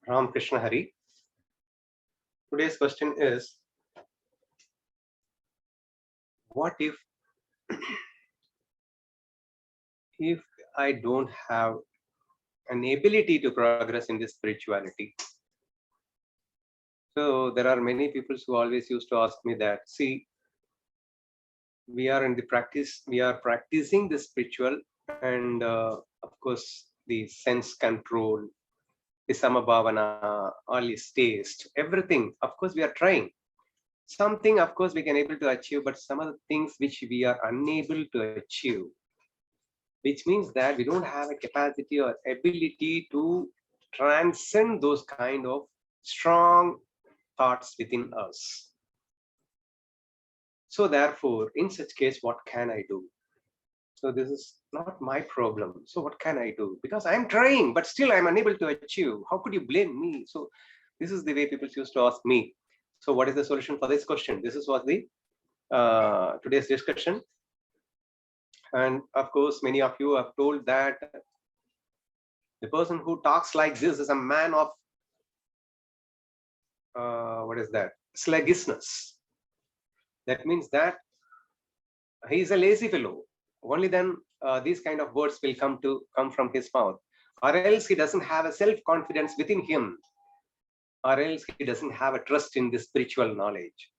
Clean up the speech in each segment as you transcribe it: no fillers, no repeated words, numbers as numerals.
Ram Krishna Hari. Today's question is, what if I don't have an ability to progress in this spirituality? So there are many people who always used to ask me that, see, we are in the practice, we are practicing the spiritual, and of course the sense control, the samabhavana, all is taste, everything. Of course, we are trying. Something, of course, we can able to achieve, but some of the things which we are unable to achieve, which means that we don't have a capacity or ability to transcend those kind of strong thoughts within us. So therefore, in such case, what can I do? So this is not my problem. So what can I do? Because I'm trying, but still I'm unable to achieve. How could you blame me? So this is the way people used to ask me. So what is the solution for this question? This is what the today's discussion. And of course, many of you have told that the person who talks like this is a man of what is that? Sluggishness. That means that he is a lazy fellow. Only then these kind of words will come from his mouth, or else he doesn't have a self-confidence within him, or else he doesn't have a trust in the spiritual knowledge.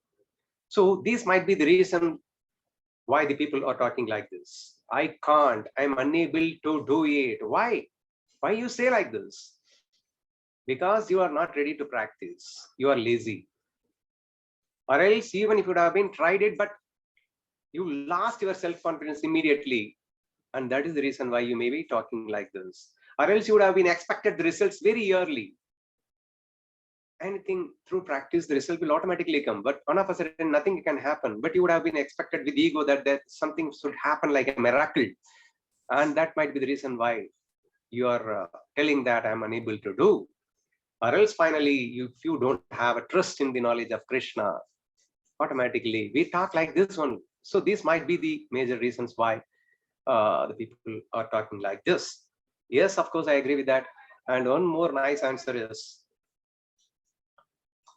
So this might be the reason why the people are talking like this. I can't, I'm unable to do it. Why you say like this? Because you are not ready to practice, you are lazy, or else even if you would have been tried it, but you lost your self-confidence immediately, and that is the reason why you may be talking like this. Or else you would have been expected the results very early. Anything through practice, the result will automatically come, but on of a sudden nothing can happen. But you would have been expected with ego that something should happen like a miracle, and that might be the reason why you are telling that I'm unable to do. Or else finally, if you don't have a trust in the knowledge of Krishna, automatically we talk like this one. So these might be the major reasons why the people are talking like this. Yes, of course, I agree with that. And one more nice answer is,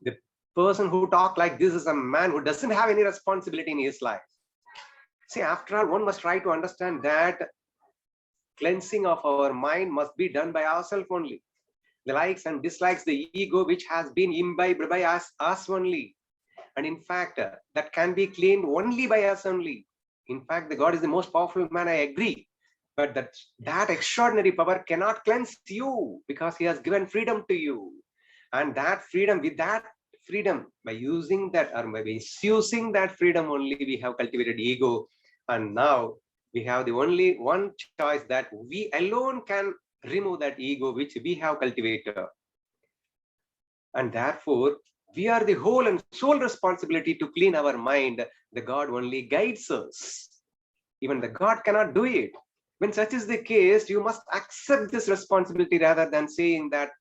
the person who talk like this is a man who doesn't have any responsibility in his life. See, after all, one must try to understand that cleansing of our mind must be done by ourselves only. The likes and dislikes, the ego which has been imbibed by us only. And in fact, that can be cleaned only by us only. In fact, the God is the most powerful man, I agree. But that extraordinary power cannot cleanse you, because he has given freedom to you. And that freedom, with that freedom, by using that or by misusing that freedom only, we have cultivated ego. And now we have the only one choice, that we alone can remove that ego which we have cultivated. And therefore, we are the whole and sole responsibility to clean our mind. The God only guides us. Even the God cannot do it. When such is the case, you must accept this responsibility rather than saying that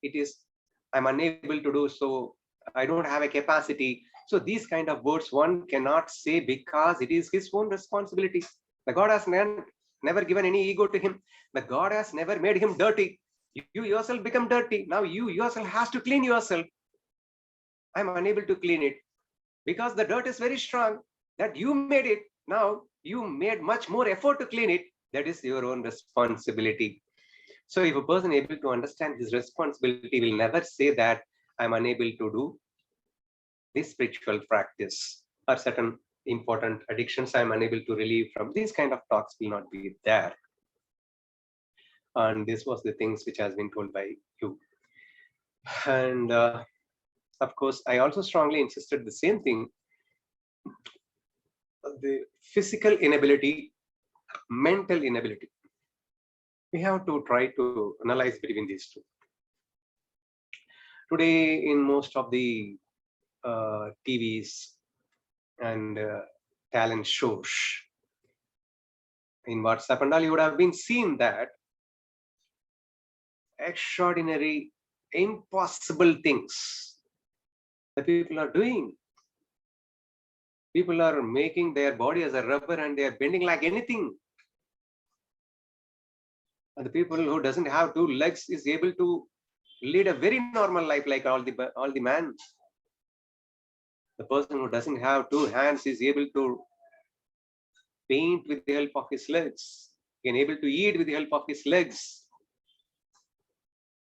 I'm unable to do so, I don't have a capacity. So these kind of words one cannot say, because it is his own responsibility. The God has never given any ego to him. The God has never made him dirty. You yourself become dirty. Now you yourself has to clean yourself. I'm unable to clean it because the dirt is very strong, that you made it. Now you made much more effort to clean it. That is your own responsibility. So if a person able to understand his responsibility, will never say that I'm unable to do this spiritual practice, or certain important addictions I'm unable to relieve from. These kind of talks will not be there. And this was the things which has been told by you. And of course, I also strongly insisted the same thing. The physical inability, mental inability. We have to try to analyze between these two. Today, in most of the TVs and talent shows, in WhatsApp and all, you would have been seen that extraordinary, impossible things the people are doing. People are making their body as a rubber and they are bending like anything. And the people who doesn't have two legs is able to lead a very normal life like all the man. The person who doesn't have two hands is able to paint with the help of his legs. He can able to eat with the help of his legs.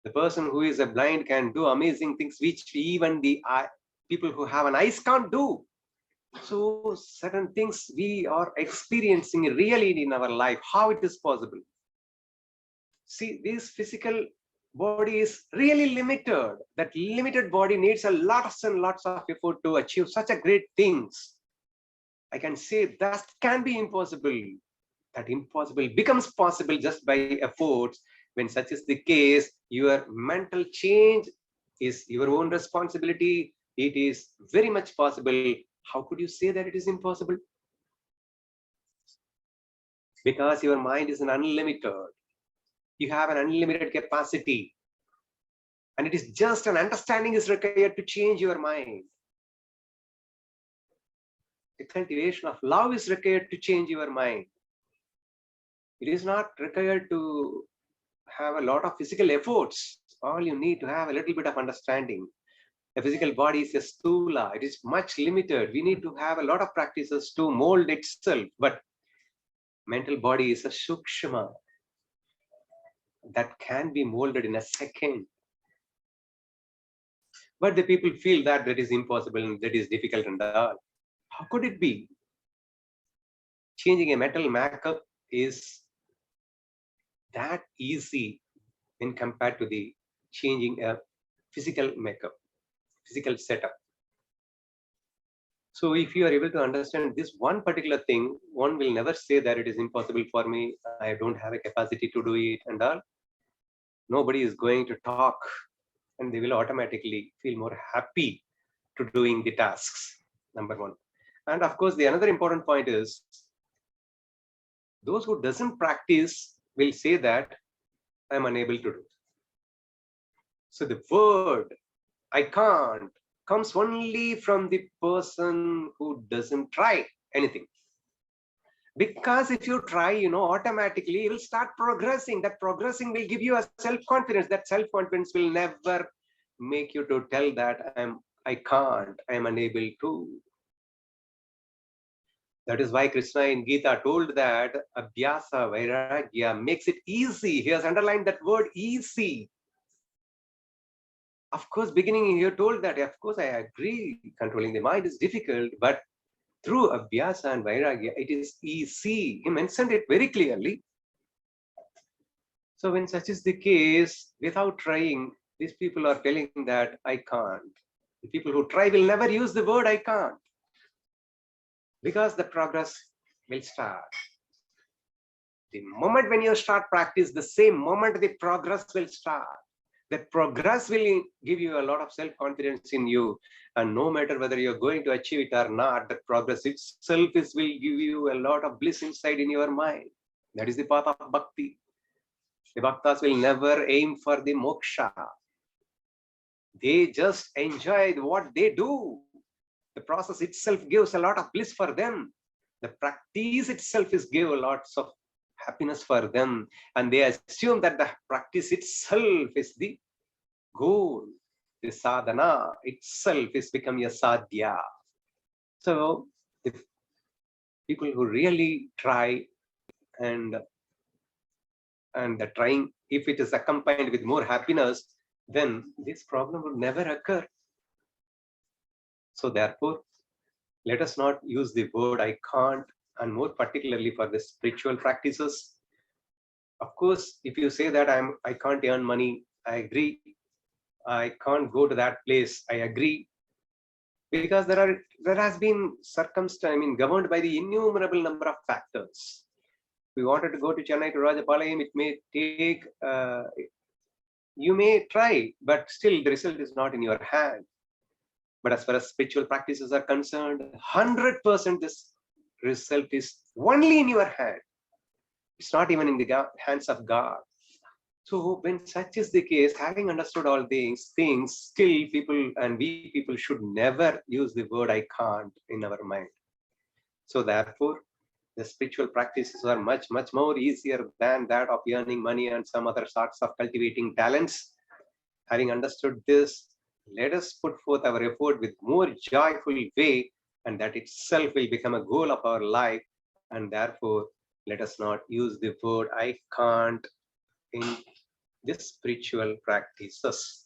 The person who is a blind can do amazing things which even the people who have an eyes can't do. So certain things we are experiencing really in our life, how it is possible. See, this physical body is really limited. That limited body needs a lots and lots of effort to achieve such a great things. I can say that can be impossible. That impossible becomes possible just by efforts. When such is the case, your mental change is your own responsibility. It is very much possible. How could you say that it is impossible? Because your mind is an unlimited. You have an unlimited capacity. And it is just an understanding is required to change your mind. The cultivation of love is required to change your mind. It is not required to have a lot of physical efforts. All you need to have a little bit of understanding. The physical body is a stula. It is much limited. We need to have a lot of practices to mold itself. But mental body is a sukshma that can be molded in a second. But the people feel that that is impossible and that is difficult and all. How could it be? Changing a metal makeup is that easy when compared to the changing a physical makeup, physical setup. So if you are able to understand this one particular thing, one will never say that it is impossible for me, I don't have a capacity to do it and all. Nobody is going to talk, and they will automatically feel more happy to doing the tasks, number one. And of course, the another important point is those who doesn't practice will say that I'm unable to do. So the word I can't comes only from the person who doesn't try anything. Because if you try, automatically you will start progressing. That progressing will give you a self-confidence. That self-confidence will never make you to tell that I can't, I'm unable to. That is why Krishna in Gita told that Abhyasa Vairagya makes it easy. He has underlined that word easy. Of course, beginning you told that, of course, I agree, controlling the mind is difficult, but through Abhyasa and Vairagya, it is easy. He mentioned it very clearly. So when such is the case, without trying, these people are telling that I can't. The people who try will never use the word I can't. Because the progress will start. The moment when you start practice, the same moment the progress will start. That progress will give you a lot of self-confidence in you. And no matter whether you're going to achieve it or not, that progress itself will give you a lot of bliss inside in your mind. That is the path of bhakti. The bhaktas will never aim for the moksha. They just enjoy what they do. The process itself gives a lot of bliss for them. The practice itself is give lots of happiness for them, and they assume that the practice itself is the goal. The sadhana itself is becoming a sadhya. So if people who really try and the trying, if it is accompanied with more happiness, then this problem will never occur. So therefore, let us not use the word I can't, and more particularly for the spiritual practices. Of course, if you say that I can't earn money, I agree. I can't go to that place, I agree. Because there has been governed by the innumerable number of factors. If we wanted to go to Chennai to Rajapalayam, it may take, you may try, but still the result is not in your hand. But as far as spiritual practices are concerned, 100% this result is only in your hand. It's not even in the hands of God. So when such is the case, having understood all these things, still we people should never use the word I can't in our mind. So therefore, the spiritual practices are much, much more easier than that of earning money and some other sorts of cultivating talents. Having understood this, let us put forth our effort with more joyful way, and that itself will become a goal of our life. And therefore, let us not use the word I can't in this spiritual practices.